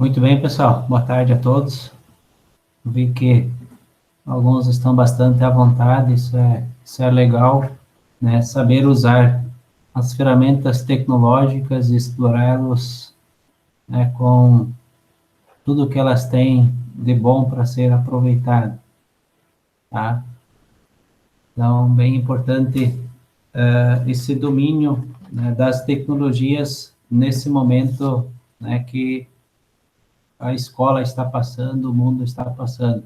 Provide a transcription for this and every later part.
Muito bem, pessoal. Boa tarde a todos. Vi que alguns estão bastante à vontade, isso é legal, né? Saber usar as ferramentas tecnológicas e explorá-los, né, com tudo que elas têm de bom para ser aproveitado, tá? Então, bem importante esse domínio, né, das tecnologias nesse momento, né, que a escola está passando, o mundo está passando.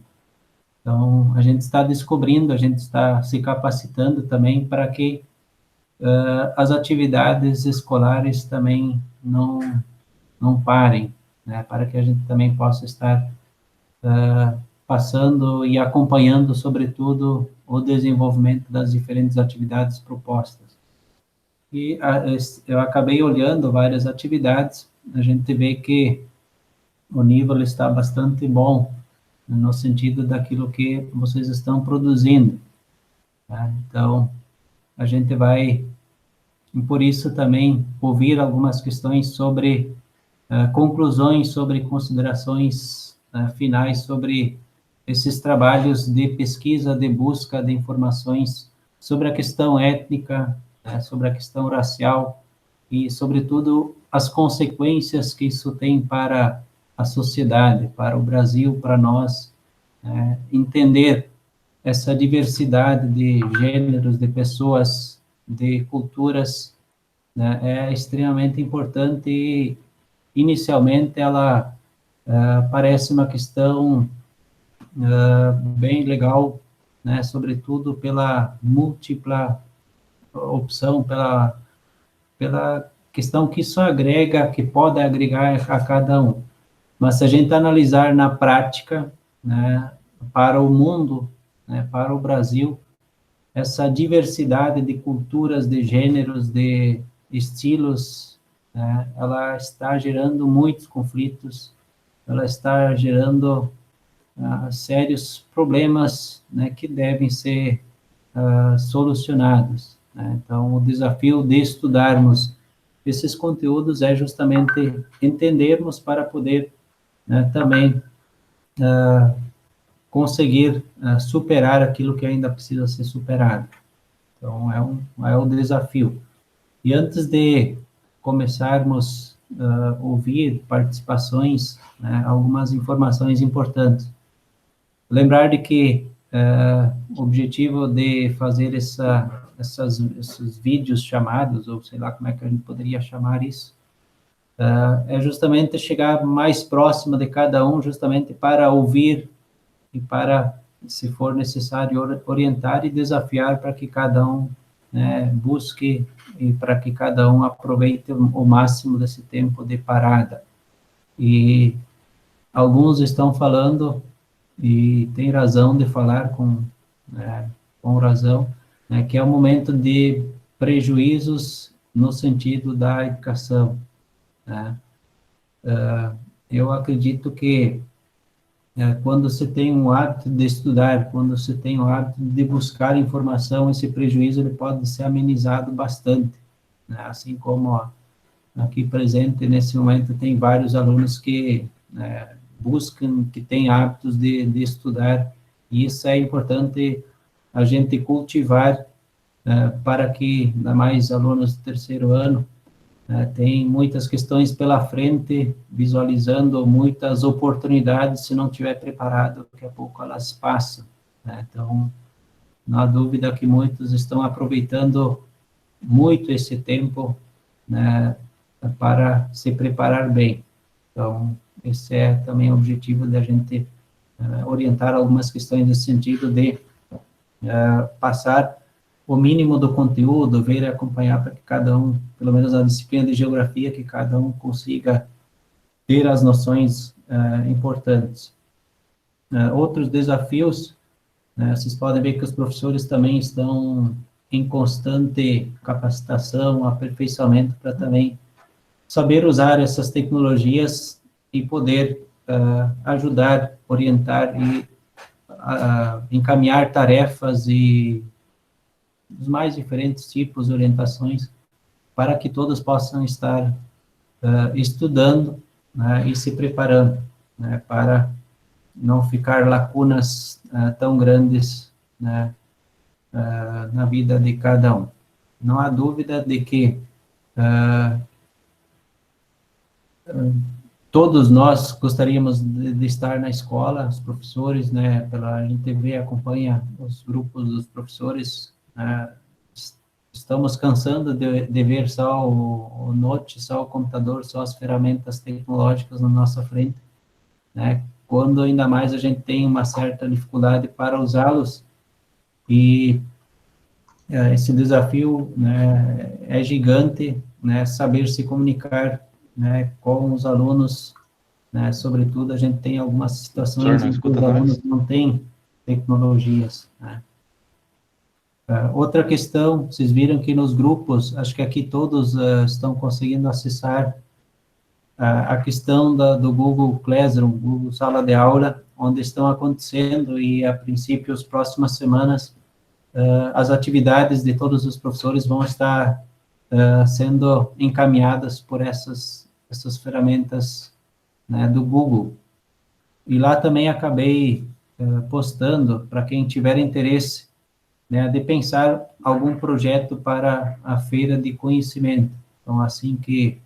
Então, a gente está descobrindo, a gente está se capacitando também para que as atividades escolares também não parem, né? Para que a gente também possa estar passando e acompanhando, sobretudo, o desenvolvimento das diferentes atividades propostas. E eu acabei olhando várias atividades, a gente vê que o nível está bastante bom, no sentido daquilo que vocês estão produzindo, tá? Então, a gente vai, por isso também, ouvir algumas questões sobre conclusões, sobre considerações finais sobre esses trabalhos de pesquisa, de busca de informações sobre a questão étnica, sobre a questão racial e, sobretudo, as consequências que isso tem para a sociedade, para o Brasil, para nós, entender essa diversidade de gêneros, de pessoas, de culturas, né, é extremamente importante e, inicialmente, ela parece uma questão bem legal, né, sobretudo pela múltipla opção, pela questão que isso agrega, que pode agregar a cada um. Mas se a gente analisar na prática, né, para o mundo, né, para o Brasil, essa diversidade de culturas, de gêneros, de estilos, né, ela está gerando muitos conflitos, ela está gerando sérios problemas, né, que devem ser solucionados, né? Então, o desafio de estudarmos esses conteúdos é justamente entendermos para poder, né, também conseguir superar aquilo que ainda precisa ser superado. Então, é um desafio. E antes de começarmos a ouvir participações, né, algumas informações importantes. Lembrar de que o objetivo de fazer esses vídeos chamados, ou sei lá como é que a gente poderia chamar isso, é justamente chegar mais próximo de cada um, justamente para ouvir e para, se for necessário, orientar e desafiar para que cada um, né, busque e para que cada um aproveite o máximo desse tempo de parada. E alguns estão falando, e tem razão de falar com razão, né, que é um momento de prejuízos no sentido da educação, né? Eu acredito que quando você tem o hábito de estudar, quando você tem o hábito de buscar informação, esse prejuízo ele pode ser amenizado bastante, né? Assim como aqui presente nesse momento tem vários alunos que buscam, que têm hábitos de estudar, e isso é importante a gente cultivar para que, ainda mais alunos do terceiro ano, tem muitas questões pela frente, visualizando muitas oportunidades, se não estiver preparado, daqui a pouco elas passam, né? Então, não há dúvida que muitos estão aproveitando muito esse tempo, né, para se preparar bem. Então, esse é também o objetivo da gente orientar algumas questões nesse sentido de passar o mínimo do conteúdo, ver e acompanhar para que cada um, pelo menos a disciplina de geografia, que cada um consiga ter as noções importantes. Outros desafios, vocês podem ver que os professores também estão em constante capacitação, aperfeiçoamento para também saber usar essas tecnologias e poder ajudar, orientar e encaminhar tarefas e os mais diferentes tipos de orientações para que todos possam estar estudando, né, e se preparando, né, para não ficar lacunas tão grandes, né, na vida de cada um. Não há dúvida de que todos nós gostaríamos de estar na escola, os professores, né, a gente vê, acompanha os grupos dos professores, né, estamos cansando de ver só o note, só o computador, só as ferramentas tecnológicas na nossa frente, né, quando ainda mais a gente tem uma certa dificuldade para usá-los, e esse desafio, né, é gigante, né, saber se comunicar, né, com os alunos, né, sobretudo a gente tem algumas Senhor, situações não em que escuta os nós? alunos não têm tecnologias, né. Outra questão, vocês viram que nos grupos, acho que aqui todos estão conseguindo acessar a questão do Google Classroom, Google Sala de Aula, onde estão acontecendo, e a princípio, as próximas semanas, as atividades de todos os professores vão estar sendo encaminhadas por essas ferramentas, né, do Google. E lá também acabei postando, para quem tiver interesse, né, de pensar algum projeto para a feira de conhecimento. Então, assim que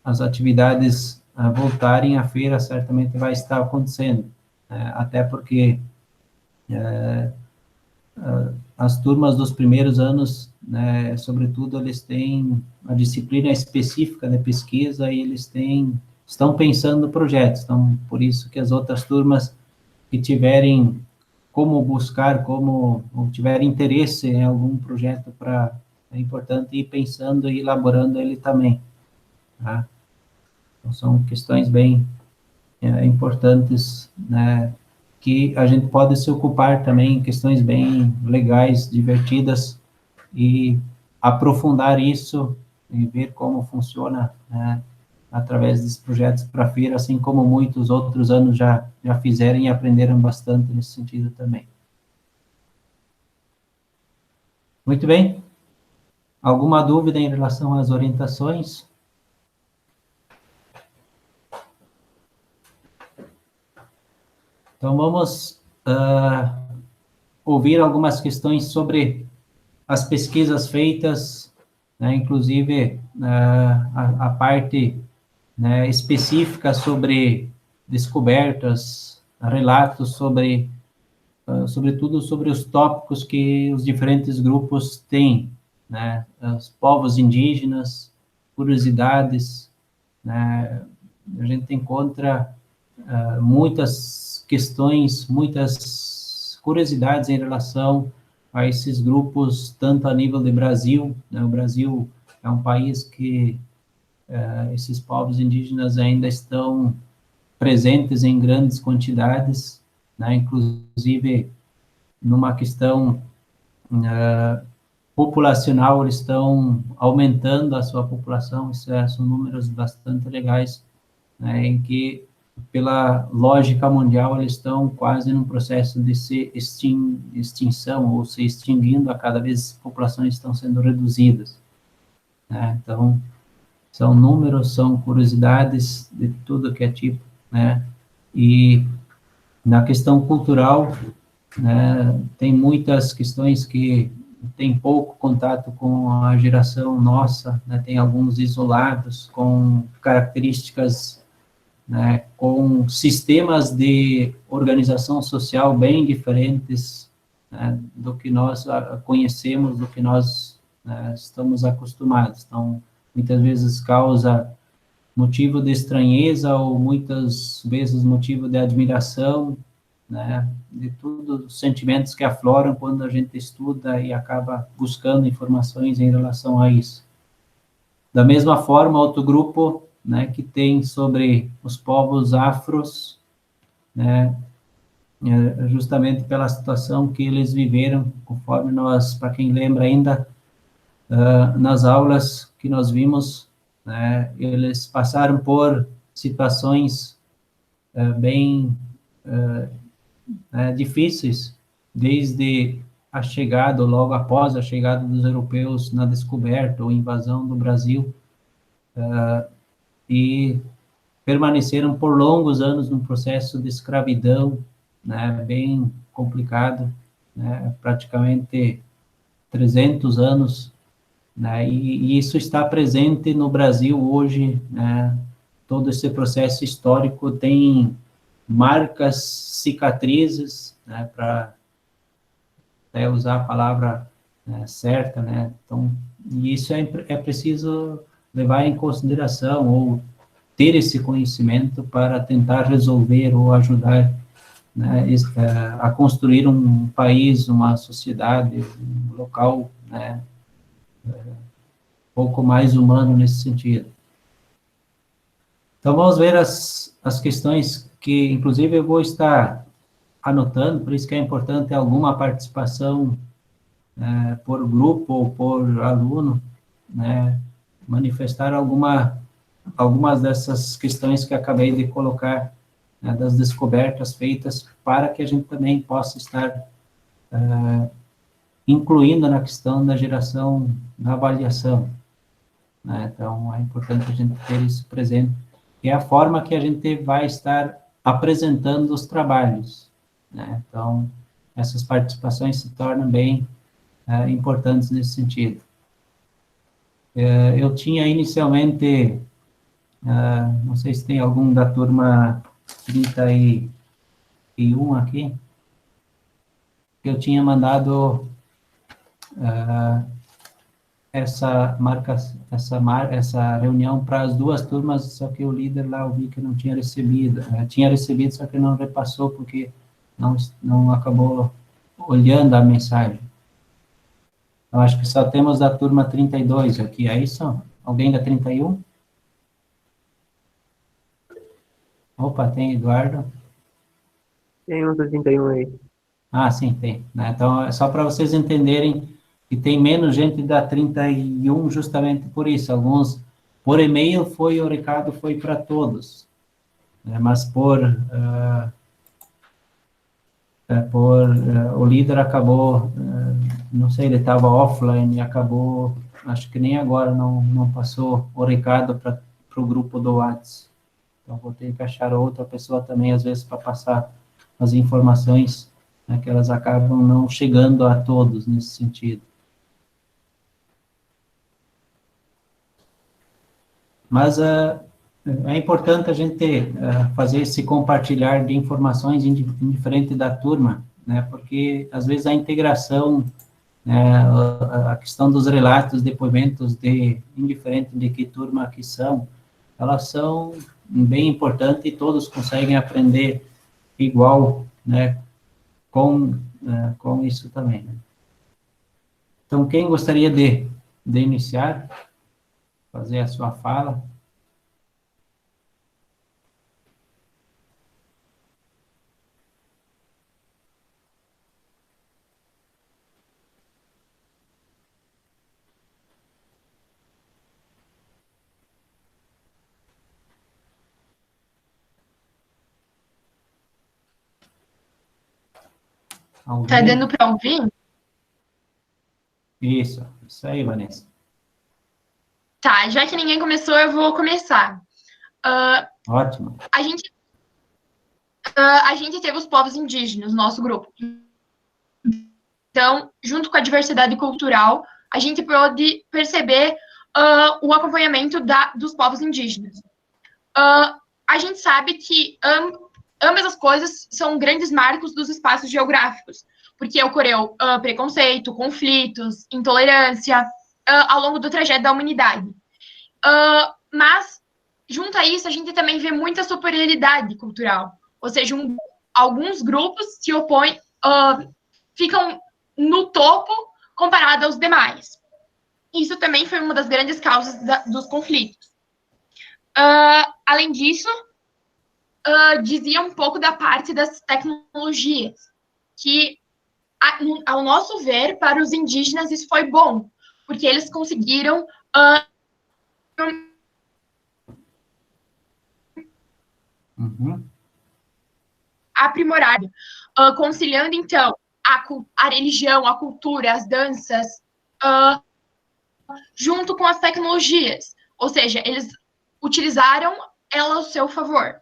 as atividades voltarem, a feira certamente vai estar acontecendo, né, até porque as turmas dos primeiros anos, né, sobretudo, eles têm a disciplina específica de pesquisa e eles estão pensando projetos, então, por isso que as outras turmas que tiverem como buscar, ou tiverem interesse em algum projeto é importante ir pensando e elaborando ele também, tá? Então, são questões bem importantes, né, que a gente pode se ocupar também, questões bem legais, divertidas, e aprofundar isso e ver como funciona, né, através desses projetos para a feira, assim como muitos outros anos já fizeram e aprenderam bastante nesse sentido também. Muito bem. Alguma dúvida em relação às orientações? Então, vamos ouvir algumas questões sobre as pesquisas feitas, né, inclusive a parte, né, específica sobre descobertas, relatos sobre, sobretudo sobre os tópicos que os diferentes grupos têm, né, os povos indígenas, curiosidades, né, a gente encontra muitas questões, muitas curiosidades em relação a esses grupos, tanto a nível de Brasil, né? O Brasil é um país que esses povos indígenas ainda estão presentes em grandes quantidades, né? Inclusive numa questão populacional, eles estão aumentando a sua população, são números bastante legais, né, em que, pela lógica mundial, eles estão quase num processo de se extinção, ou se extinguindo, a cada vez as populações estão sendo reduzidas, né? Então, são números, são curiosidades de tudo que é tipo, né? E na questão cultural, né, tem muitas questões que tem pouco contato com a geração nossa, né? Tem alguns isolados com características, né, com sistemas de organização social bem diferentes, né, do que nós conhecemos, do que nós, né, estamos acostumados. Então, muitas vezes causa motivo de estranheza ou muitas vezes motivo de admiração, né, de todos os sentimentos que afloram quando a gente estuda e acaba buscando informações em relação a isso. Da mesma forma, outro grupo, né, que tem sobre os povos afros, né, justamente pela situação que eles viveram, conforme nós, para quem lembra ainda, nas aulas que nós vimos, né, eles passaram por situações bem difíceis, desde a chegada, ou logo após a chegada dos europeus na descoberta ou invasão do Brasil, e permaneceram por longos anos num processo de escravidão, né, bem complicado, né, praticamente 300 anos, né, e isso está presente no Brasil hoje, né, todo esse processo histórico tem marcas, cicatrizes, né, para até usar a palavra, né, certa, né, então, e isso é preciso levar em consideração, ou ter esse conhecimento para tentar resolver ou ajudar, né, a construir um país, uma sociedade, um local, né, um pouco mais humano nesse sentido. Então, vamos ver as questões que, inclusive, eu vou estar anotando, por isso que é importante alguma participação, por grupo ou por aluno, né, manifestar algumas dessas questões que acabei de colocar, né, das descobertas feitas, para que a gente também possa estar incluindo na questão da geração da avaliação, né? Então, é importante a gente ter isso presente, que é a forma que a gente vai estar apresentando os trabalhos, né? Então, essas participações se tornam bem importantes nesse sentido. Eu tinha inicialmente, não sei se tem algum da turma 31 aqui, que eu tinha mandado essa reunião para as duas turmas, só que o líder lá eu vi que não tinha recebido, tinha recebido, só que não repassou, porque não acabou olhando a mensagem. Eu acho que só temos da turma 32 aqui, é isso? Alguém da 31? Opa, tem Eduardo. Tem uns 31 aí. Ah, sim, tem, né? Então, é só para vocês entenderem que tem menos gente da 31 justamente por isso. Alguns, por e-mail, o recado foi para todos, né? Mas o líder acabou, não sei, ele estava offline e acabou, acho que nem agora não passou o recado para o grupo do WhatsApp. Então, vou ter que achar outra pessoa também, às vezes, para passar as informações, né, que elas acabam não chegando a todos nesse sentido. Mas é importante a gente fazer esse compartilhar de informações indiferente da turma, né, porque, às vezes, a integração, né, a questão dos relatos, depoimentos, indiferente de que turma que são, elas são bem importantes e todos conseguem aprender igual, né, com isso também, né? Então, quem gostaria de iniciar, fazer a sua fala? Tá Alguém? dando para ouvir? Isso aí, Vanessa. Tá, já que ninguém começou, eu vou começar. Ótimo. A gente teve os povos indígenas no nosso grupo. Então, junto com a diversidade cultural, a gente pôde perceber o acompanhamento dos povos indígenas. A gente sabe que ambas as coisas são grandes marcos dos espaços geográficos, porque ocorreu preconceito, conflitos, intolerância ao longo do trajeto da humanidade. Mas, junto a isso, a gente também vê muita superioridade cultural, ou seja, alguns grupos se opõem, ficam no topo comparado aos demais. Isso também foi uma das grandes causas dos conflitos. Além disso, dizia um pouco da parte das tecnologias, que, ao nosso ver, para os indígenas isso foi bom, porque eles conseguiram aprimorar, conciliando, então, a religião, a cultura, as danças, junto com as tecnologias. Ou seja, eles utilizaram ela ao seu favor.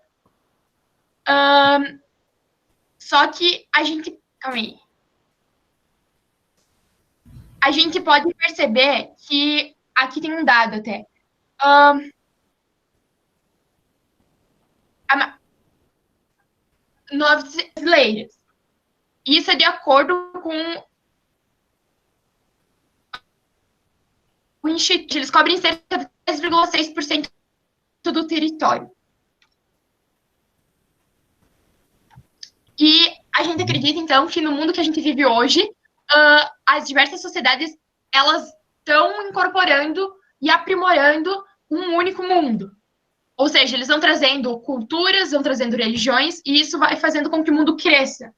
Só que a gente... Calma aí. A gente pode perceber que... Aqui tem um dado até. Novas brasileiras. Isso é de acordo com o Instituto. Eles cobrem cerca de 3,6% do território. E a gente acredita, então, que no mundo que a gente vive hoje, as diversas sociedades, elas estão incorporando e aprimorando um único mundo. Ou seja, eles vão trazendo culturas, vão trazendo religiões, e isso vai fazendo com que o mundo cresça.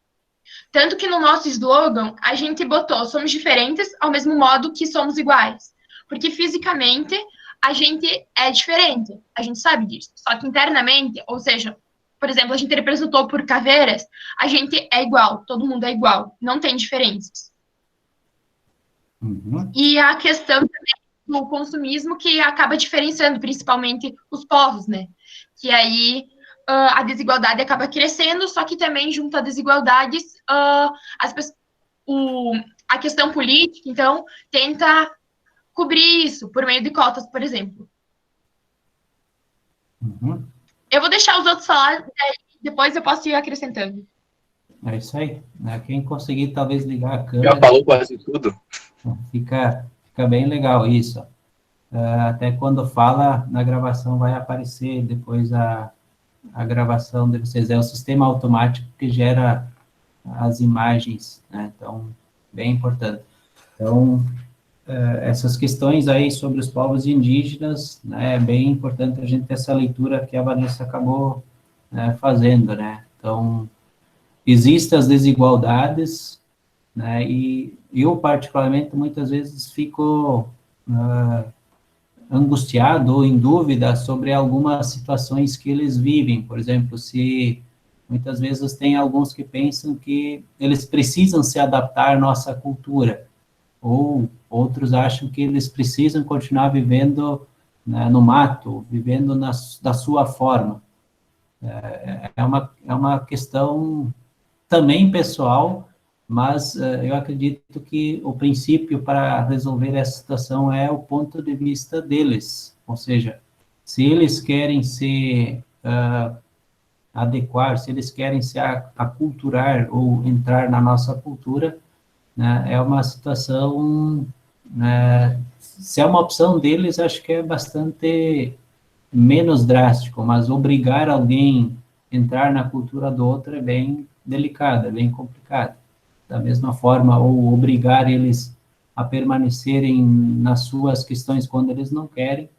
Tanto que no nosso slogan, a gente botou, somos diferentes ao mesmo modo que somos iguais. Porque fisicamente, a gente é diferente, a gente sabe disso. Só que internamente, ou seja, por exemplo, a gente representou por caveiras, a gente é igual, todo mundo é igual, não tem diferenças. Uhum. E a questão também do consumismo que acaba diferenciando principalmente os povos, né? Que aí a desigualdade acaba crescendo, só que também junto a desigualdades, a questão política, então, tenta cobrir isso por meio de cotas, por exemplo. Uhum. Eu vou deixar os outros falar, depois eu posso ir acrescentando. É isso aí. Quem conseguir, talvez, ligar a câmera... Já falou quase tudo. Fica bem legal isso. Até quando fala, na gravação vai aparecer depois a gravação de vocês. É o sistema automático que gera as imagens, né? Então, bem importante. Então, essas questões aí sobre os povos indígenas, né, é bem importante a gente ter essa leitura que a Vanessa acabou fazendo, né? Então, existem as desigualdades, né, e eu, particularmente, muitas vezes fico angustiado ou em dúvida sobre algumas situações que eles vivem. Por exemplo, se muitas vezes tem alguns que pensam que eles precisam se adaptar à nossa cultura, ou outros acham que eles precisam continuar vivendo, né, no mato, vivendo da sua forma. É uma questão também pessoal, mas eu acredito que o princípio para resolver essa situação é o ponto de vista deles, ou seja, se eles querem se adequar, se eles querem se aculturar ou entrar na nossa cultura, né, é uma situação, né, se é uma opção deles, acho que é bastante menos drástico, mas obrigar alguém a entrar na cultura do outro é bem delicado, é bem complicado. Da mesma forma, ou obrigar eles a permanecerem nas suas questões quando eles não querem,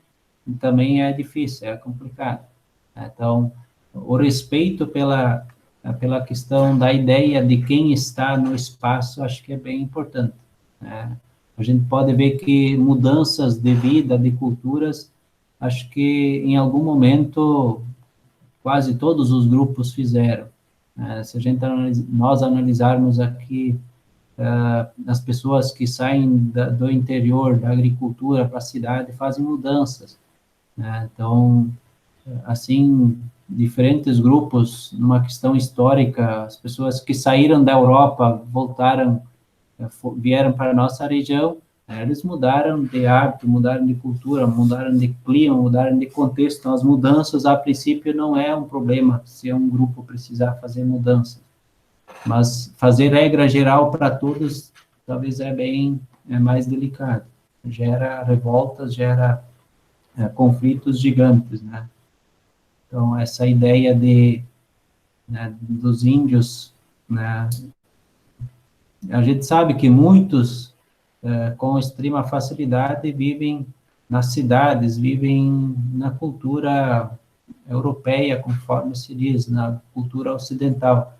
também é difícil, é complicado. Então, o respeito pela questão da ideia de quem está no espaço, acho que é bem importante, né? A gente pode ver que mudanças de vida, de culturas, acho que em algum momento quase todos os grupos fizeram. Se nós analisarmos aqui as pessoas que saem do interior, da agricultura para a cidade, fazem mudanças, né? Então, assim, diferentes grupos, numa questão histórica, as pessoas que saíram da Europa, voltaram, vieram para a nossa região, eles mudaram de hábito, mudaram de cultura, mudaram de clima, mudaram de contexto. Então, as mudanças, a princípio, não é um problema se um grupo precisar fazer mudanças. Mas fazer regra geral para todos, talvez é mais delicado. Gera revoltas, gera conflitos gigantes, né? Então, essa ideia dos índios, né? A gente sabe que muitos, com extrema facilidade, vivem nas cidades, vivem na cultura europeia, conforme se diz, na cultura ocidental.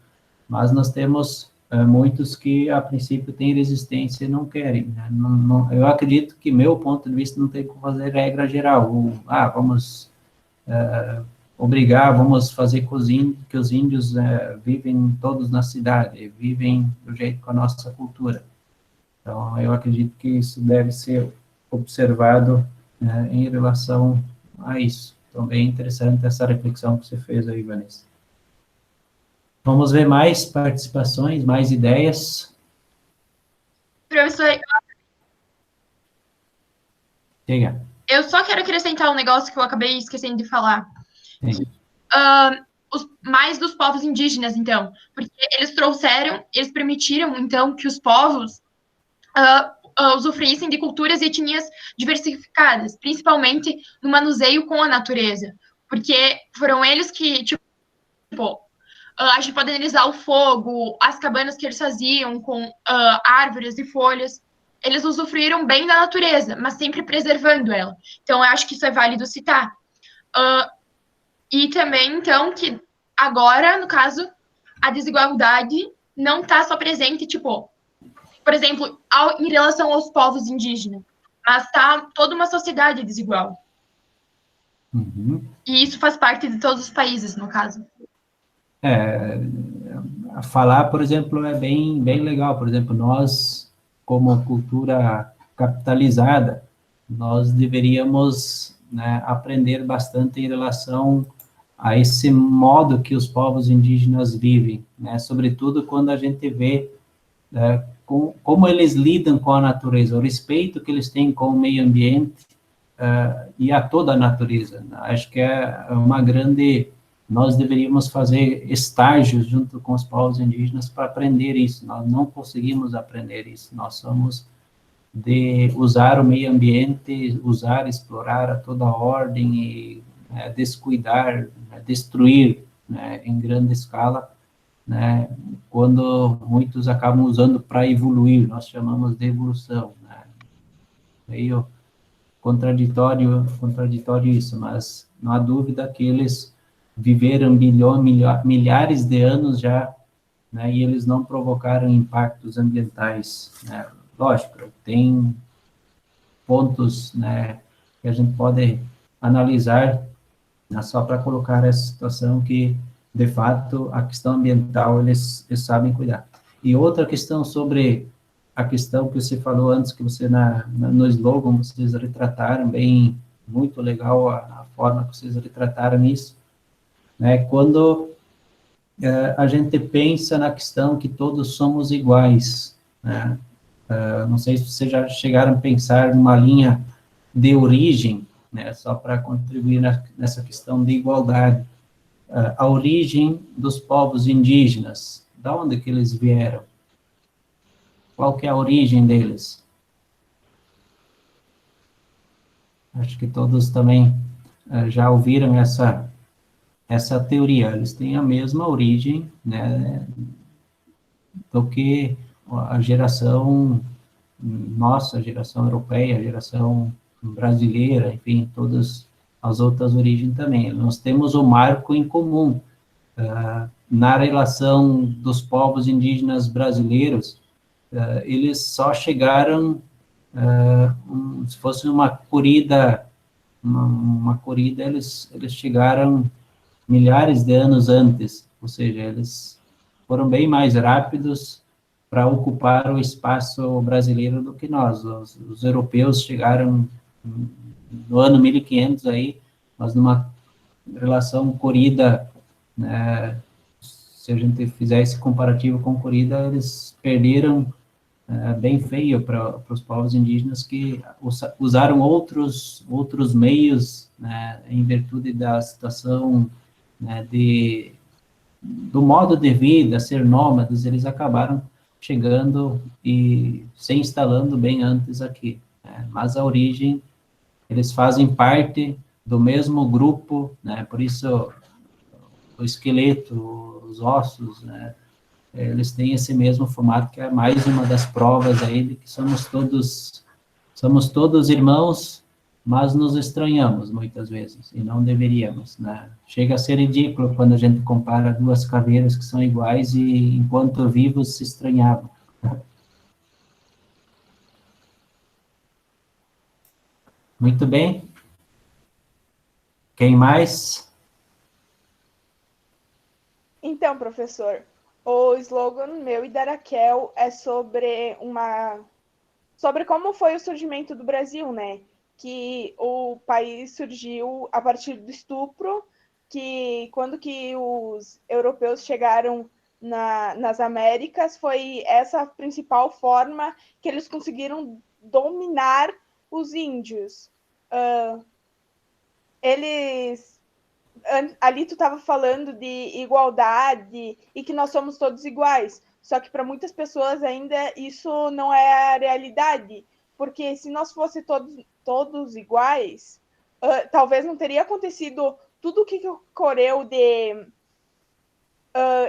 Mas nós temos muitos que, a princípio, têm resistência e não querem, né? Eu acredito que, meu ponto de vista, não tem como fazer regra geral. Vamos obrigar, vamos fazer que os índios vivem todos na cidade, vivem do jeito com a nossa cultura. Então, eu acredito que isso deve ser observado em relação a isso. Então, bem interessante essa reflexão que você fez aí, Vanessa. Vamos ver mais participações, mais ideias. Professor, Diga. eu só quero acrescentar um negócio que eu acabei esquecendo de falar. Sim. Mais dos povos indígenas, então. Porque eles permitiram, então, que os povos usufruíssem de culturas e etnias diversificadas, principalmente no manuseio com a natureza. Porque foram eles que, tipo, a gente pode analisar o fogo, as cabanas que eles faziam com árvores e folhas. Eles usufruíram bem da natureza, mas sempre preservando ela. Então, eu acho que isso é válido citar. E também, então, que agora, no caso, a desigualdade não está só presente, tipo, por exemplo, em relação aos povos indígenas, mas está toda uma sociedade desigual. Uhum. E isso faz parte de todos os países, no caso. Falar, por exemplo, é bem legal. Por exemplo, nós, como cultura capitalizada, nós deveríamos, né, aprender bastante em relação a esse modo que os povos indígenas vivem, né? Sobretudo quando a gente vê como eles lidam com a natureza, o respeito que eles têm com o meio ambiente e a toda a natureza. Acho que é uma grande... Nós deveríamos fazer estágios junto com os povos indígenas para aprender isso. Nós não conseguimos aprender isso. Nós somos de usar o meio ambiente, explorar a toda ordem e descuidar, destruir, né, em grande escala, né, quando muitos acabam usando para evoluir. Nós chamamos de evolução, né? Meio contraditório isso, mas não há dúvida que eles viveram milhares de anos já, né, e eles não provocaram impactos ambientais, né? Lógico, tem pontos, né, que a gente pode analisar, né, só para colocar essa situação que, de fato, a questão ambiental eles sabem cuidar. E outra questão sobre a questão que você falou antes, que você no slogan vocês retrataram bem, muito legal a forma que vocês retrataram isso, né? Quando a gente pensa na questão que todos somos iguais, né? Não sei se vocês já chegaram a pensar numa linha de origem, né? Só para contribuir nessa questão de igualdade. A origem dos povos indígenas, da onde que eles vieram? Qual que é a origem deles? Acho que todos também já ouviram essa teoria. Eles têm a mesma origem, né, do que a geração nossa, a geração europeia, a geração brasileira, enfim, todas as outras origens também. Nós temos um marco em comum na relação dos povos indígenas brasileiros. Eles só chegaram, se fosse uma corrida, eles chegaram milhares de anos antes, ou seja, eles foram bem mais rápidos para ocupar o espaço brasileiro do que nós. Os europeus chegaram no ano 1500 aí, mas numa relação corrida, né, se a gente fizer esse comparativo com corrida, eles perderam bem feio para os povos indígenas que usaram outros meios, né, em virtude da situação, né, do modo de vida, ser nômades, eles acabaram chegando e se instalando bem antes aqui, né? Mas a origem, eles fazem parte do mesmo grupo, né? Por isso o esqueleto, os ossos, né, eles têm esse mesmo formato, que é mais uma das provas aí de que somos todos irmãos, mas nos estranhamos muitas vezes, e não deveríamos, né? Chega a ser ridículo quando a gente compara duas caveiras que são iguais e, enquanto vivos, se estranhavam. Muito bem. Quem mais? Então, professor, o slogan meu e da Raquel é sobre como foi o surgimento do Brasil, né? que o país surgiu a partir do estupro, que quando que os europeus chegaram nas Américas, foi essa a principal forma que eles conseguiram dominar os índios. Eles... Ali tu estava falando de igualdade e que nós somos todos iguais. Só que para muitas pessoas ainda isso não é a realidade. Porque se nós fossemos todos iguais, talvez não teria acontecido tudo o que ocorreu de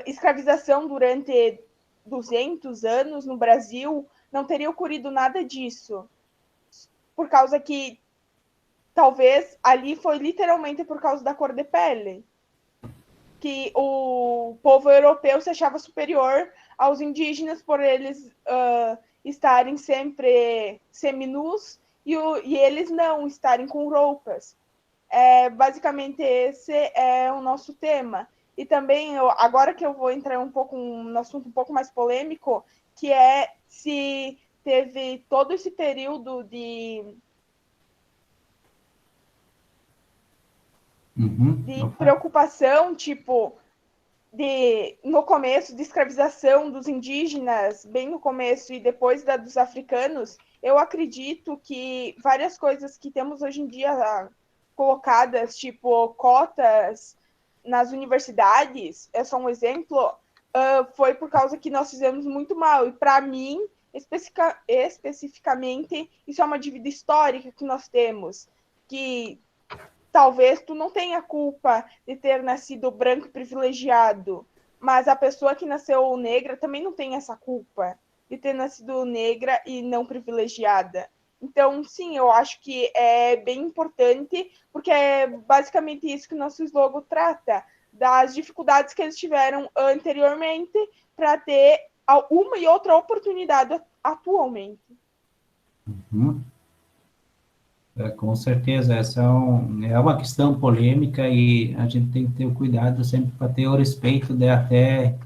escravização durante 200 anos no Brasil, não teria ocorrido nada disso. Por causa que talvez ali foi literalmente por causa da cor de pele. Que o povo europeu se achava superior aos indígenas por eles estarem sempre seminus e eles não estarem com roupas. Basicamente, esse é o nosso tema. E também, agora que eu vou entrar um assunto um pouco mais polêmico, que é se teve todo esse período de preocupação, tipo, no começo, de escravização dos indígenas, bem no começo, e depois dos africanos. Eu acredito que várias coisas que temos hoje em dia colocadas, tipo cotas nas universidades, é só um exemplo, foi por causa que nós fizemos muito mal. E para mim, especificamente, isso é uma dívida histórica que nós temos, que talvez tu não tenha culpa de ter nascido branco e privilegiado, mas a pessoa que nasceu negra também não tem essa culpa de ter nascido negra e não privilegiada. Então, sim, eu acho que é bem importante, porque é basicamente isso que o nosso slogan trata, das dificuldades que eles tiveram anteriormente para ter uma e outra oportunidade atualmente. Com certeza, essa é uma questão polêmica e a gente tem que ter o cuidado sempre para ter o respeito de até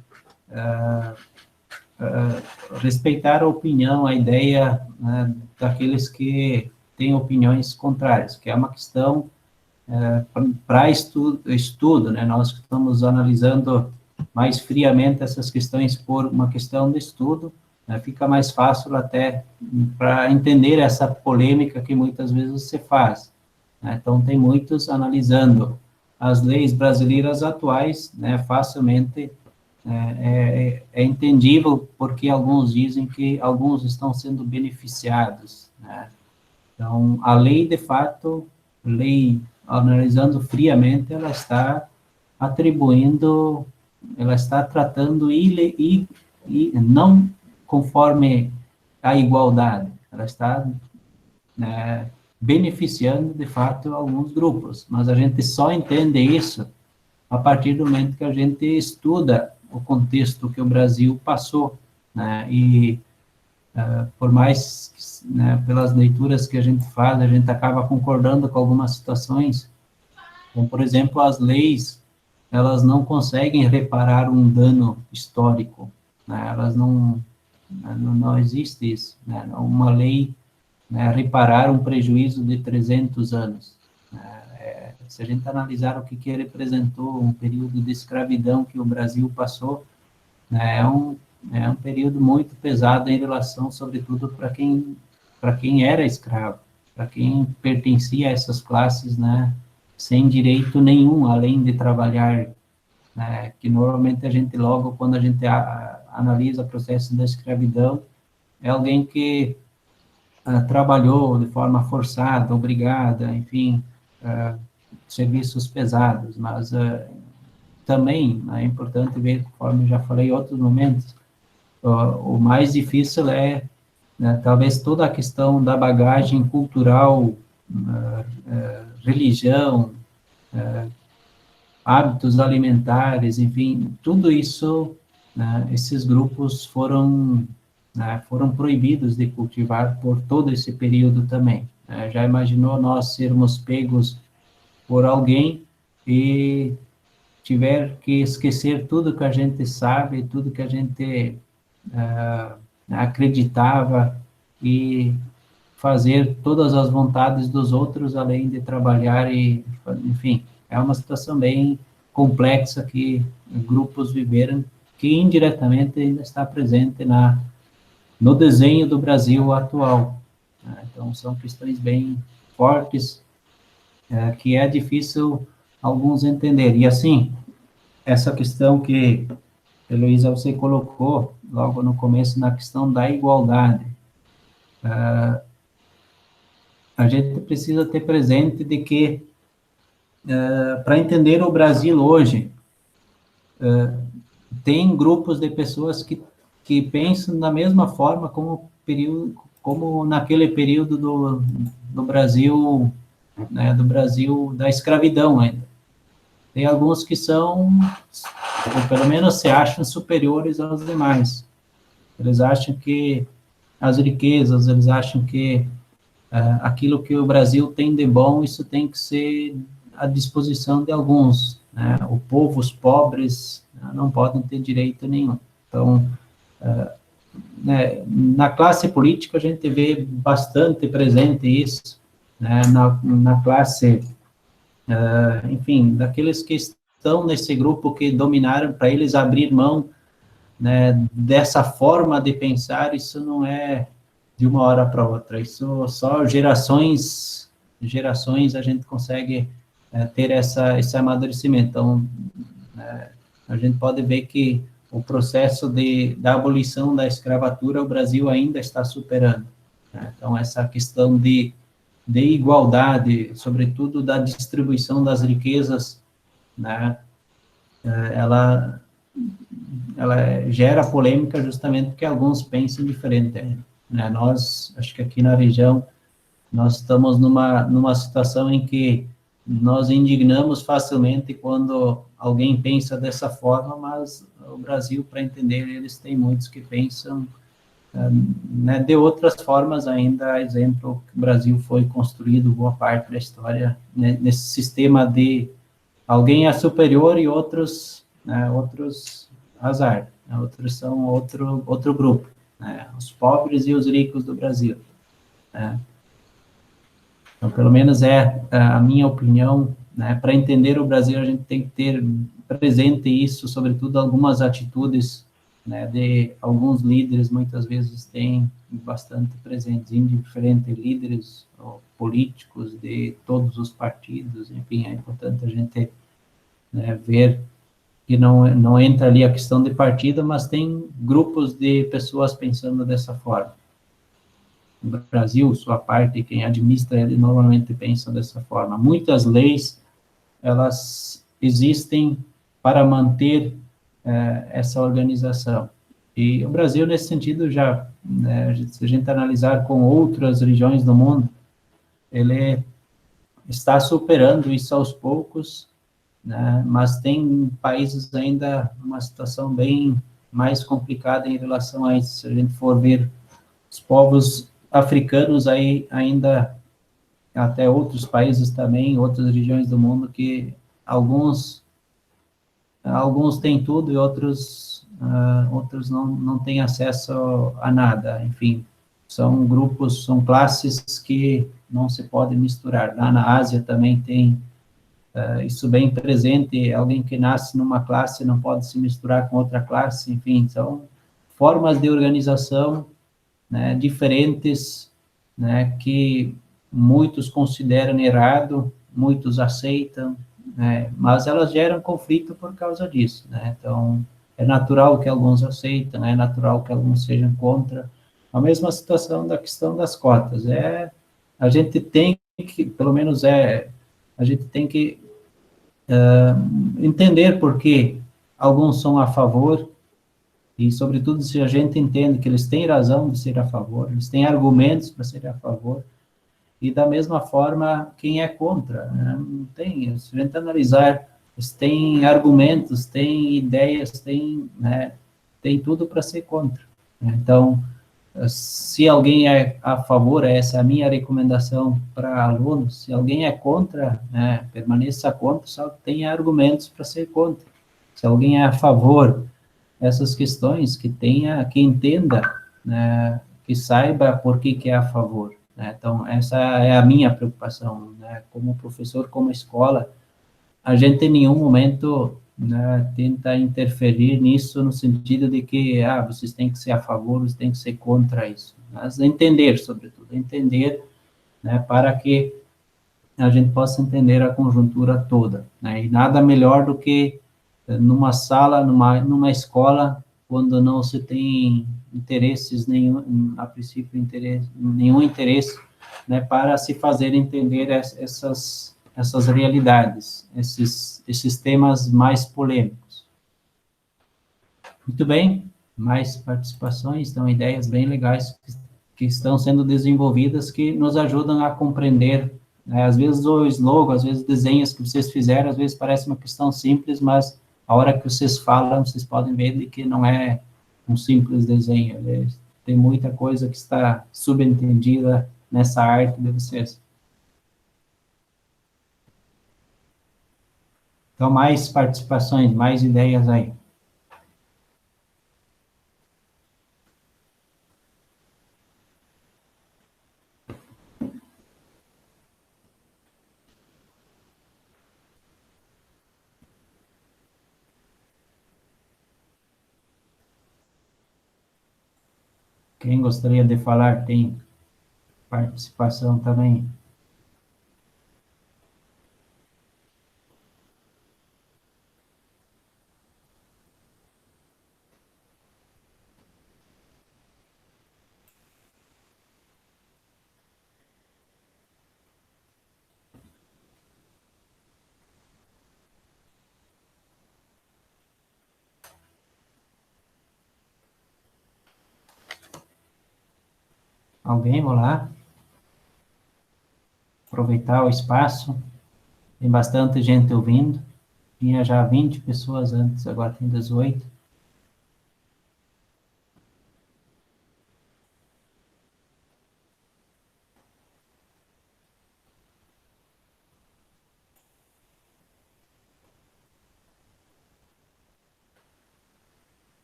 respeitar a opinião, a ideia, né, daqueles que têm opiniões contrárias, que é uma questão para estudo, né? Nós estamos analisando mais friamente essas questões por uma questão de estudo, né? Fica mais fácil até para entender essa polêmica que muitas vezes se faz, né? Então, tem muitos analisando as leis brasileiras atuais, né? Facilmente é entendível porque alguns dizem que alguns estão sendo beneficiados, né? Então, a lei, de fato, analisando friamente, ela está atribuindo, ela está tratando e não conforme a igualdade, ela está beneficiando, de fato, alguns grupos, mas a gente só entende isso a partir do momento que a gente estuda o contexto que o Brasil passou, né? E por mais, né, pelas leituras que a gente faz, a gente acaba concordando com algumas situações, como, por exemplo, as leis, elas não conseguem reparar um dano histórico, né? Elas não existe isso, né? Uma lei, né, reparar um prejuízo de 300 anos. Se a gente analisar o que representou um período de escravidão que o Brasil passou, né, é um período muito pesado em relação, sobretudo, para quem era escravo, para quem pertencia a essas classes, né, sem direito nenhum, além de trabalhar, né, que normalmente a gente, logo quando a gente analisa o processo da escravidão, é alguém que trabalhou de forma forçada, obrigada, enfim, serviços pesados, mas também é importante ver, conforme eu já falei em outros momentos, o mais difícil é, né, talvez toda a questão da bagagem cultural, religião, hábitos alimentares, enfim, tudo isso, né, esses grupos foram proibidos de cultivar por todo esse período também. Já imaginou nós sermos pegos por alguém e tiver que esquecer tudo que a gente sabe, tudo que a gente acreditava e fazer todas as vontades dos outros, além de trabalhar e, enfim, é uma situação bem complexa que grupos viveram, que indiretamente ainda está presente no desenho do Brasil atual. Então, são questões bem fortes, que é difícil alguns entender. E, assim, essa questão que, Heloísa, você colocou logo no começo, na questão da igualdade, a gente precisa ter presente de que, para entender o Brasil hoje, tem grupos de pessoas que pensam da mesma forma como naquele período do Brasil, né, do Brasil da escravidão ainda. Tem alguns que são, ou pelo menos se acham superiores aos demais. Eles acham que as riquezas, eles acham que aquilo que o Brasil tem de bom, isso tem que ser à disposição de alguns, né? O povo, os pobres, não podem ter direito nenhum. Então, né, na classe política a gente vê bastante presente isso, né? Na classe, enfim, daqueles que estão nesse grupo que dominaram, para eles abrir mão, né, dessa forma de pensar, isso não é de uma hora para outra, isso só gerações a gente consegue ter esse amadurecimento. Então, a gente pode ver que o processo da abolição da escravatura, o Brasil ainda está superando, né? Então, essa questão de igualdade, sobretudo da distribuição das riquezas, né, ela gera polêmica justamente porque alguns pensam diferente, né? Nós, acho que aqui na região, nós estamos numa situação em que nós indignamos facilmente quando alguém pensa dessa forma, mas o Brasil, para entender, eles têm muitos que pensam, né, de outras formas ainda. Exemplo, que o Brasil foi construído boa parte da história, né, nesse sistema de alguém é superior e outros, né, azar, né, outros são outro grupo, né, os pobres e os ricos do Brasil, né. Então, pelo menos é a minha opinião, né? Para entender o Brasil, a gente tem que ter presente isso, sobretudo algumas atitudes, né, de alguns líderes, muitas vezes têm bastante presentes, diferentes líderes políticos de todos os partidos, enfim, é importante a gente, né, ver que não entra ali a questão de partido, mas tem grupos de pessoas pensando dessa forma. No Brasil, sua parte, quem administra ele normalmente pensa dessa forma. Muitas leis, elas existem para manter essa organização. E o Brasil, nesse sentido, já, né, se a gente analisar com outras regiões do mundo, ele está superando isso aos poucos, né, mas tem países ainda numa situação bem mais complicada em relação a isso. Se a gente for ver os povos africanos aí ainda, até outros países também, outras regiões do mundo, que alguns têm tudo e outros não têm acesso a nada. Enfim, são grupos, são classes que não se podem misturar. Lá na Ásia também tem isso bem presente, alguém que nasce numa classe não pode se misturar com outra classe, enfim, são formas de organização, né, diferentes, né, que muitos consideram errado, muitos aceitam, né, mas elas geram conflito por causa disso, né? Então, é natural que alguns aceitam, é natural que alguns sejam contra. A mesma situação da questão das cotas, a gente tem que, pelo menos a gente tem que entender por que alguns são a favor, e, sobretudo, se a gente entende que eles têm razão de ser a favor, eles têm argumentos para ser a favor, e, da mesma forma, quem é contra, né? Não tem, se a gente analisar, eles têm argumentos, têm ideias, né, tem tudo para ser contra, né? Então, se alguém é a favor, essa é a minha recomendação para alunos, se alguém é contra, né, permaneça contra, só tenha argumentos para ser contra. Se alguém é a favor, essas questões que entenda, né, que saiba por que é a favor, né? Então, essa é a minha preocupação, né? Como professor, como escola, a gente em nenhum momento, né, tenta interferir nisso no sentido de que, vocês têm que ser a favor, vocês têm que ser contra isso. Mas entender, sobretudo, entender, né, para que a gente possa entender a conjuntura toda, né? E nada melhor do que numa sala, numa escola, quando não se tem interesses nenhum, a princípio, nenhum interesse, né, para se fazer entender essas realidades, esses temas mais polêmicos. Muito bem, mais participações, então ideias bem legais que estão sendo desenvolvidas, que nos ajudam a compreender, né? Às vezes o slogan, às vezes desenhos que vocês fizeram, às vezes parece uma questão simples, mas a hora que vocês falam, vocês podem ver de que não é um simples desenho, né? Tem muita coisa que está subentendida nessa arte de vocês. Então, mais participações, mais ideias aí. Quem gostaria de falar tem participação também. Alguém, vou lá. Aproveitar o espaço. Tem bastante gente ouvindo. Tinha já 20 pessoas antes, agora tem 18.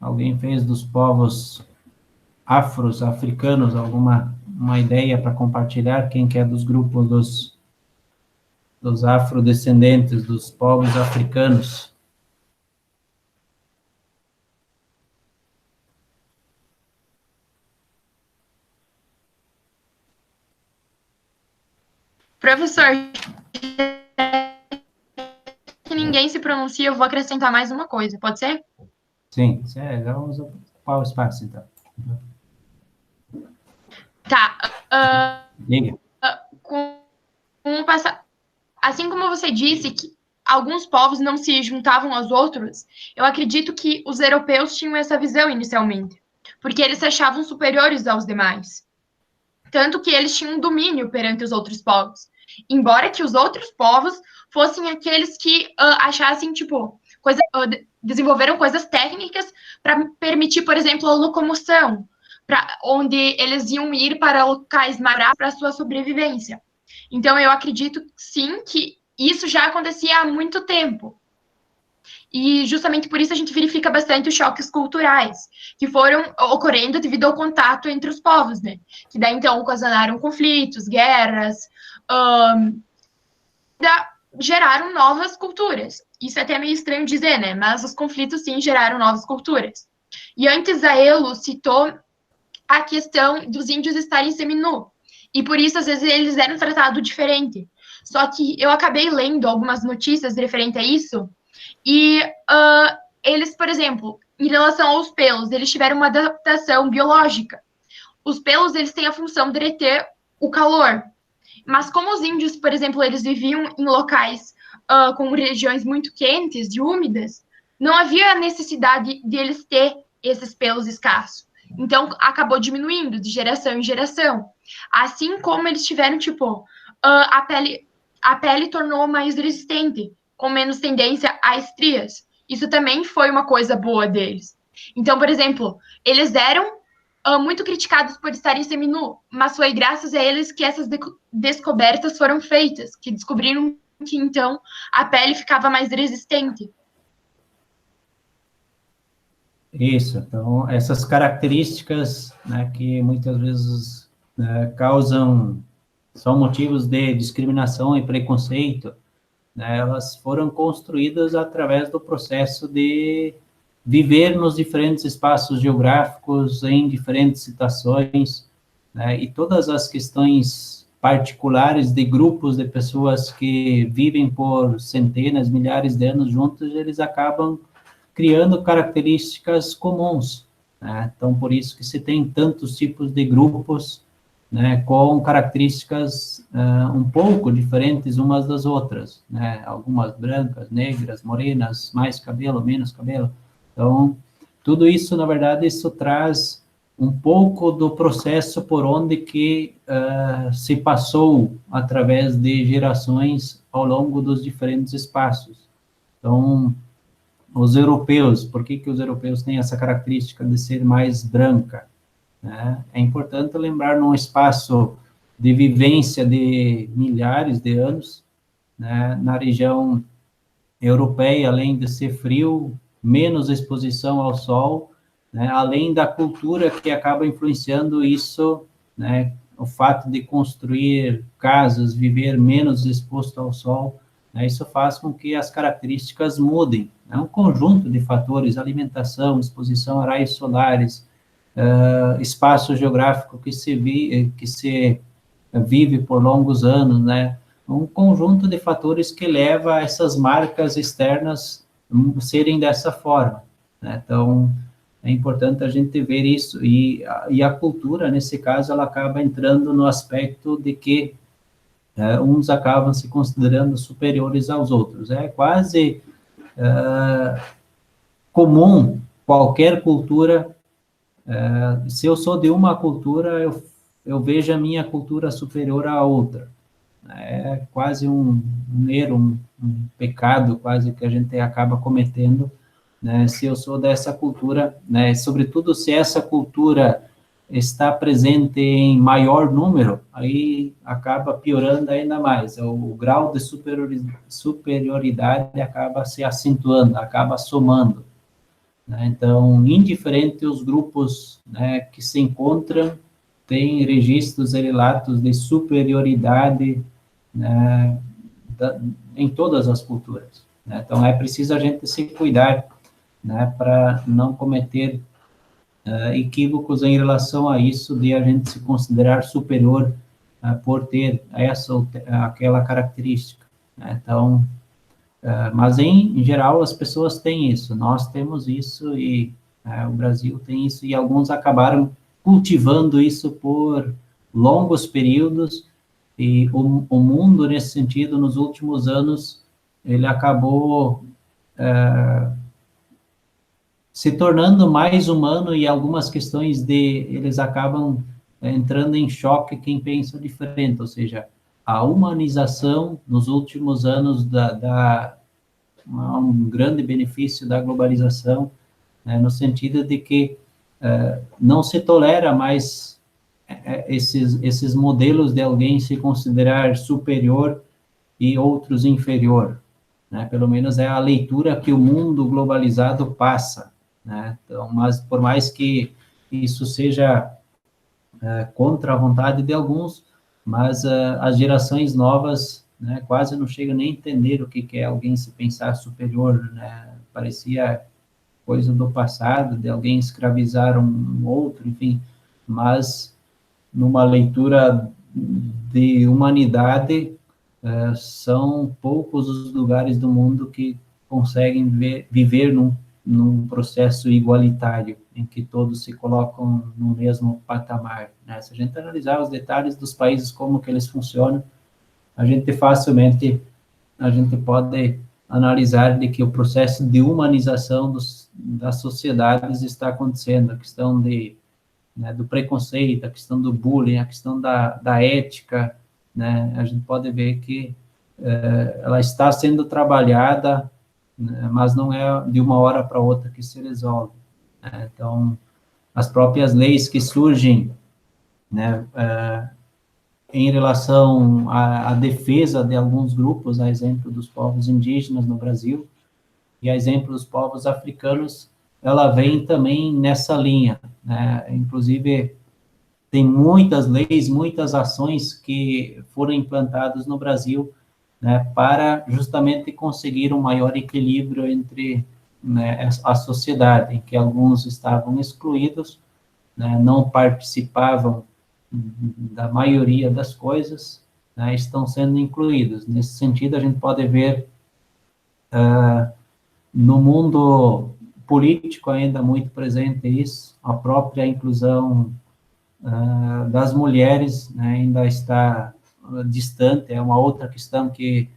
Alguém fez dos povos africanos uma ideia para compartilhar? Quem que é dos grupos dos afrodescendentes, dos povos africanos? Professor, que ninguém se pronuncia, eu vou acrescentar mais uma coisa, pode ser? Sim, vamos ocupar o espaço, então. Tá. Diga. Assim como você disse que alguns povos não se juntavam aos outros, eu acredito que os europeus tinham essa visão inicialmente, porque eles se achavam superiores aos demais. Tanto que eles tinham um domínio perante os outros povos. Embora que os outros povos fossem aqueles que achassem, tipo, desenvolveram coisas técnicas para permitir, por exemplo, a locomoção, onde eles iam ir para locais mais para sua sobrevivência. Então, eu acredito, sim, que isso já acontecia há muito tempo. E justamente por isso a gente verifica bastante os choques culturais que foram ocorrendo devido ao contato entre os povos, né? Que daí, então, ocasionaram conflitos, guerras, geraram novas culturas. Isso é até meio estranho dizer, né? Mas os conflitos, sim, geraram novas culturas. E antes a Elo citou a questão dos índios estarem seminu. E por isso, às vezes, eles eram tratados diferente. Só que eu acabei lendo algumas notícias referente a isso, e eles, por exemplo, em relação aos pelos, eles tiveram uma adaptação biológica. Os pelos, eles têm a função de reter o calor. Mas como os índios, por exemplo, eles viviam em locais com regiões muito quentes e úmidas, não havia necessidade de eles ter esses pelos escassos. Então, acabou diminuindo de geração em geração. Assim como eles tiveram, tipo, a pele tornou mais resistente, com menos tendência a estrias. Isso também foi uma coisa boa deles. Então, por exemplo, eles eram muito criticados por estarem seminu, mas foi graças a eles que essas descobertas foram feitas, que descobriram que, então, a pele ficava mais resistente. Isso, então, essas características, né, que muitas vezes são motivos de discriminação e preconceito, né, elas foram construídas através do processo de viver nos diferentes espaços geográficos, em diferentes situações, né, e todas as questões particulares de grupos de pessoas que vivem por centenas, milhares de anos juntos, eles acabam criando características comuns, né? Então, por isso que se tem tantos tipos de grupos, né, com características um pouco diferentes umas das outras, né? Algumas brancas, negras, morenas, mais cabelo, menos cabelo. Então, tudo isso, na verdade, isso traz um pouco do processo por onde que se passou através de gerações ao longo dos diferentes espaços. Então, os europeus, por que os europeus têm essa característica de ser mais branca, né? É importante lembrar num espaço de vivência de milhares de anos, né, na região europeia, além de ser frio, menos exposição ao sol, né, além da cultura que acaba influenciando isso, né, o fato de construir casas, viver menos exposto ao sol, né, isso faz com que as características mudem. É um conjunto de fatores: alimentação, exposição a raios solares, espaço geográfico que se vive por longos anos, né? Um conjunto de fatores que leva a essas marcas externas serem dessa forma, né? Então, é importante a gente ver isso, e a cultura, nesse caso, ela acaba entrando no aspecto de que uns acabam se considerando superiores aos outros. É quase comum qualquer cultura. Se eu sou de uma cultura, eu vejo a minha cultura superior à outra. É quase um erro, um pecado quase que a gente acaba cometendo, né? Se eu sou dessa cultura, né? Sobretudo se essa cultura está presente em maior número, aí acaba piorando ainda mais. O grau de superioridade acaba se acentuando, acaba somando. Então, indiferente os grupos, né, que se encontram, têm registros e relatos de superioridade, né, em todas as culturas, né? Então, é preciso a gente se cuidar, né, para não cometer equívocos em relação a isso, de a gente se considerar superior por ter essa ou aquela característica, né? Então, mas, em geral, as pessoas têm isso, nós temos isso, e o Brasil tem isso, e alguns acabaram cultivando isso por longos períodos, e o mundo, nesse sentido, nos últimos anos, ele acabou se tornando mais humano, e algumas questões eles acabam entrando em choque quem pensa diferente, ou seja, a humanização nos últimos anos um grande benefício da globalização, né, no sentido de que não se tolera mais esses modelos de alguém se considerar superior e outros inferior, né? Pelo menos é a leitura que o mundo globalizado passa, né? Então, mas por mais que isso seja contra a vontade de alguns, mas as gerações novas, né, quase não chegam nem a entender o que é alguém se pensar superior, né? Parecia coisa do passado, de alguém escravizar um outro, enfim, mas numa leitura de humanidade, são poucos os lugares do mundo que conseguem viver num processo igualitário, em que todos se colocam no mesmo patamar, né? Se a gente analisar os detalhes dos países, como que eles funcionam, a gente pode analisar de que o processo de humanização das sociedades está acontecendo, a questão do preconceito, a questão do bullying, a questão da ética, né? A gente pode ver que ela está sendo trabalhada, né, mas não é de uma hora para outra que se resolve, né? Então, as próprias leis que surgem, né, em relação à defesa de alguns grupos, a exemplo dos povos indígenas no Brasil, e a exemplo dos povos africanos, ela vem também nessa linha, né? Inclusive, tem muitas leis, muitas ações que foram implantadas no Brasil, né, para justamente conseguir um maior equilíbrio entre, né, a sociedade, em que alguns estavam excluídos, né, não participavam da maioria das coisas, né, estão sendo incluídos. Nesse sentido, a gente pode ver no mundo político ainda muito presente isso, a própria inclusão das mulheres, né, ainda está distante, é uma outra questão que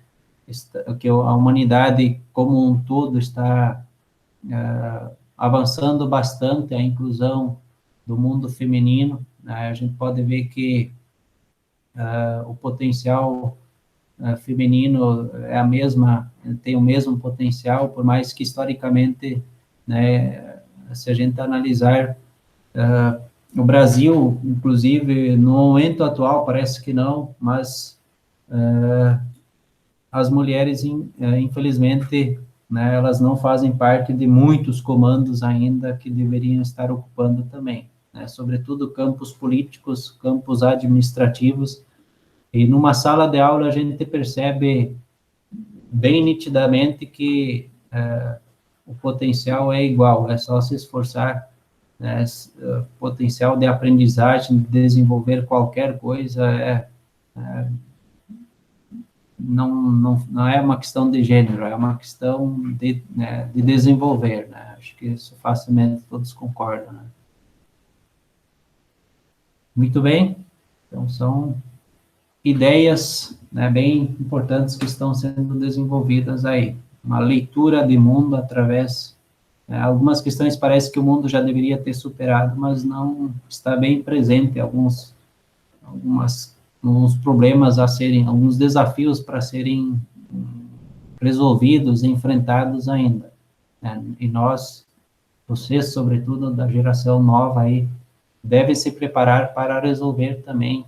a humanidade como um todo está avançando bastante, a inclusão do mundo feminino, né, a gente pode ver que o potencial feminino tem o mesmo potencial, por mais que historicamente, né, se a gente analisar o Brasil, inclusive, no momento atual, parece que não, mas as mulheres, infelizmente, né, elas não fazem parte de muitos comandos ainda que deveriam estar ocupando também, né, sobretudo campos políticos, campos administrativos, e numa sala de aula a gente percebe bem nitidamente que o potencial é igual, é só se esforçar, né, potencial de aprendizagem, de desenvolver qualquer coisa, não é uma questão de gênero, é uma questão né, de desenvolver, né, acho que isso facilmente todos concordam, né. Muito bem, então são ideias, né, bem importantes que estão sendo desenvolvidas aí, uma leitura de mundo através, algumas questões parece que o mundo já deveria ter superado, mas não está bem presente alguns problemas a serem, alguns desafios para serem resolvidos, enfrentados ainda, né, e nós, vocês, sobretudo da geração nova aí, devem se preparar para resolver também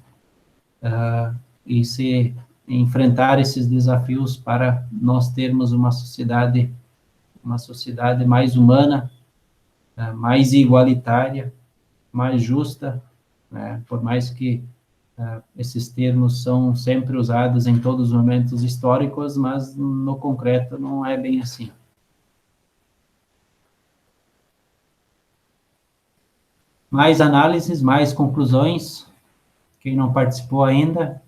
e se enfrentar esses desafios para nós termos uma sociedade mais humana, mais igualitária, mais justa, né, por mais que esses termos são sempre usados em todos os momentos históricos, mas no concreto não é bem assim. Mais análises, mais conclusões. Quem não participou ainda?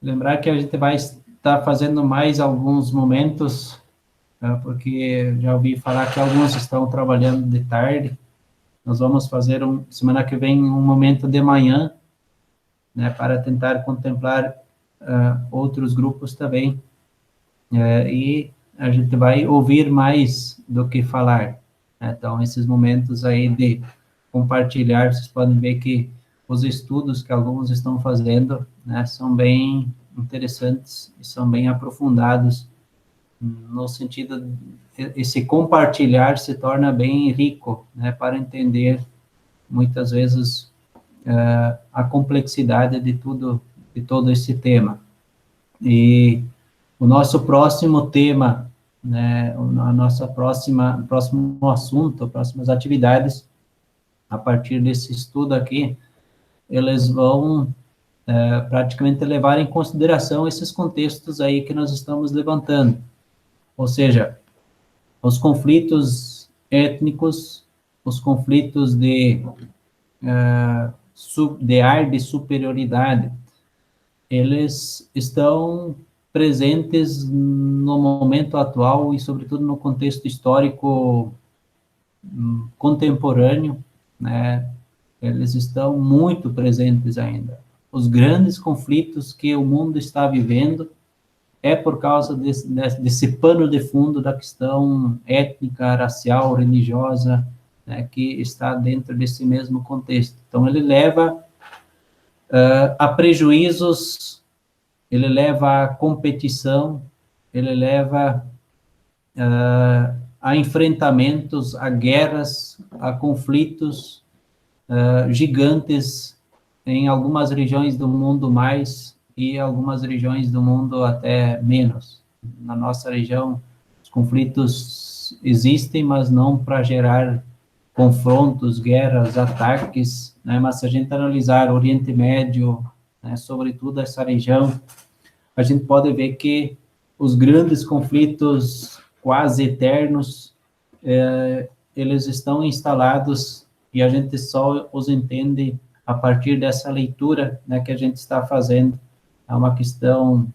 Lembrar que a gente vai estar fazendo mais alguns momentos, porque já ouvi falar que alguns estão trabalhando de tarde. Nós vamos fazer, semana que vem, um momento de manhã, né, para tentar contemplar outros grupos também. E a gente vai ouvir mais do que falar, né? Então, esses momentos aí de compartilhar, vocês podem ver que os estudos que alguns estão fazendo, né, são bem interessantes e são bem aprofundados, no sentido, esse compartilhar se torna bem rico, né, para entender, muitas vezes, a complexidade de todo esse tema. E o nosso próximo tema, né, próximo assunto, próximas atividades, a partir desse estudo aqui, eles vão praticamente levar em consideração esses contextos aí que nós estamos levantando. Ou seja, os conflitos étnicos, os conflitos de ar de superioridade, eles estão presentes no momento atual e, sobretudo, no contexto histórico contemporâneo, né? Eles estão muito presentes ainda. Os grandes conflitos que o mundo está vivendo é por causa desse pano de fundo da questão étnica, racial, religiosa, né, que está dentro desse mesmo contexto. Então, ele leva a prejuízos, ele leva a competição, ele leva a enfrentamentos, a guerras, a conflitos gigantes em algumas regiões do mundo mais e algumas regiões do mundo até menos. Na nossa região, os conflitos existem, mas não para gerar confrontos, guerras, ataques, né? Mas se a gente analisar o Oriente Médio, né, sobretudo essa região, a gente pode ver que os grandes conflitos quase eternos, eles estão instalados e a gente só os entende a partir dessa leitura, né, que a gente está fazendo. É uma questão,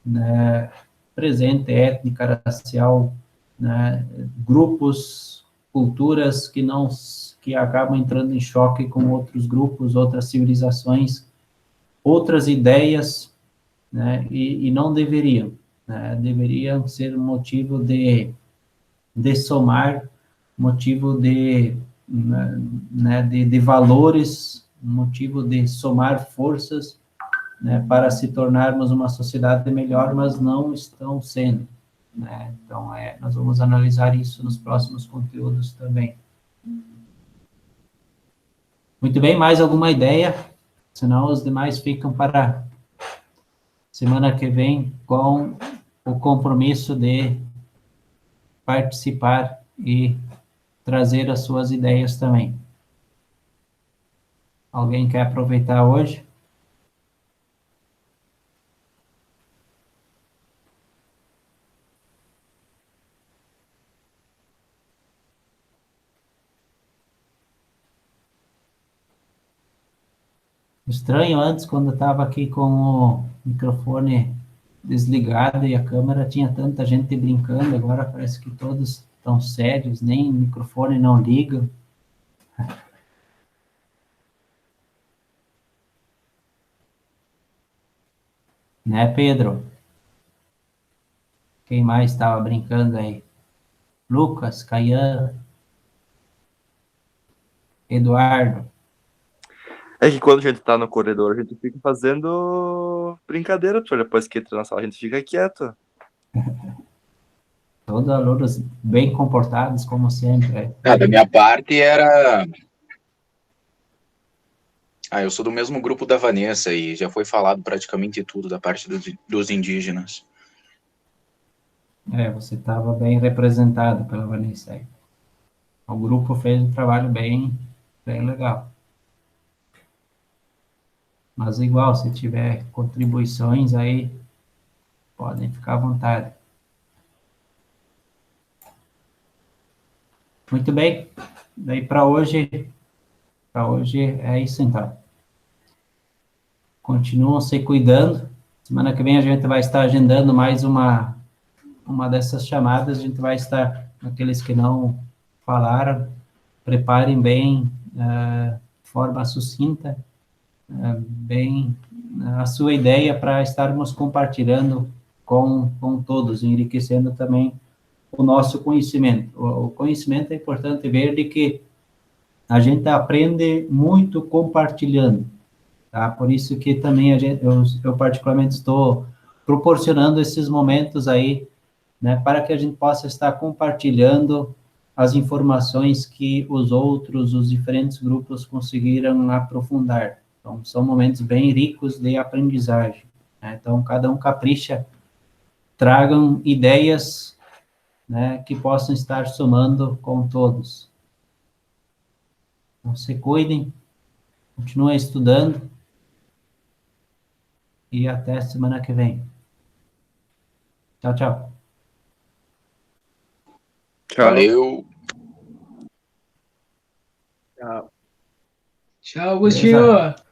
né, presente, étnica, racial, né, grupos, culturas que acabam entrando em choque com outros grupos, outras civilizações, outras ideias, né, e não deveriam, né, deveriam ser um motivo de somar, motivo né, de valores, motivo de somar forças, né, para se tornarmos uma sociedade melhor, mas não estão sendo, né? Então, nós vamos analisar isso nos próximos conteúdos também. Muito bem, mais alguma ideia? Senão os demais ficam para semana que vem com o compromisso de participar e trazer as suas ideias também. Alguém quer aproveitar hoje? Estranho, antes, quando eu estava aqui com o microfone desligado e a câmera, tinha tanta gente brincando, agora parece que todos estão sérios, nem o microfone não liga. Né, Pedro? Quem mais estava brincando aí? Lucas, Caian, Eduardo. É que quando a gente tá no corredor, a gente fica fazendo brincadeira, depois que entra na sala, a gente fica quieto. Todos alunos bem comportados, como sempre. Da minha parte era... eu sou do mesmo grupo da Vanessa e já foi falado praticamente tudo da parte dos indígenas. Você estava bem representado pela Vanessa aí. O grupo fez um trabalho bem legal. Mas igual, se tiver contribuições aí, podem ficar à vontade. Muito bem. Daí para hoje é isso então. Continuam se cuidando. Semana que vem a gente vai estar agendando mais uma dessas chamadas. A gente vai estar, aqueles que não falaram, preparem bem, de forma sucinta, bem a sua ideia para estarmos compartilhando com todos, enriquecendo também o nosso conhecimento. O conhecimento é importante ver de que a gente aprende muito compartilhando, tá? Por isso que também eu particularmente estou proporcionando esses momentos aí, né, para que a gente possa estar compartilhando as informações que os diferentes grupos conseguiram aprofundar. Então, são momentos bem ricos de aprendizagem, né? Então, cada um capricha, tragam ideias, né, que possam estar somando com todos. Então, se cuidem, continuem estudando e até semana que vem. Tchau, tchau. Tchau. Valeu! Tchau. Tchau, Agostinho.